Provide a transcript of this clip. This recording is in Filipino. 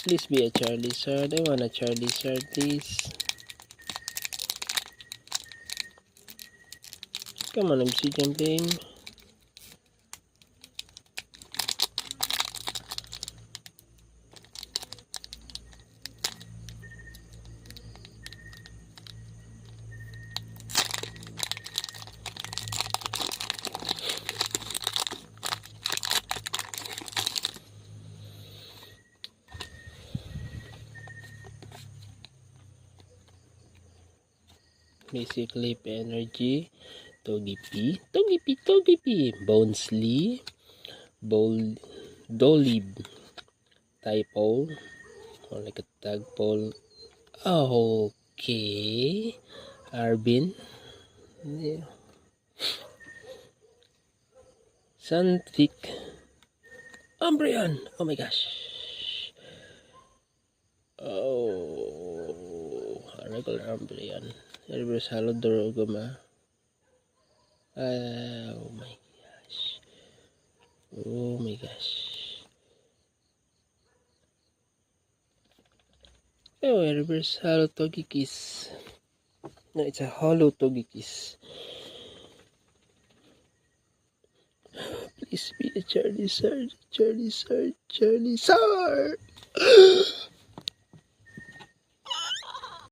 Please be a Charizard. I want a Charizard, please. Come on, Obsidian Flame. Basic Leap Energy. Togepi. Bonesly. Dolib. Typo. Or like a tagpole. Okay. Arbin. Yeah. Sandvik. Umbreon. Oh my gosh. Oh. A regular Umbreon. Reverse Halo Dorogoma. Oh my gosh. Oh my gosh. Oh, reverse Halo Togekiss. No, it's a hollow Togekiss. Please be a Charizard.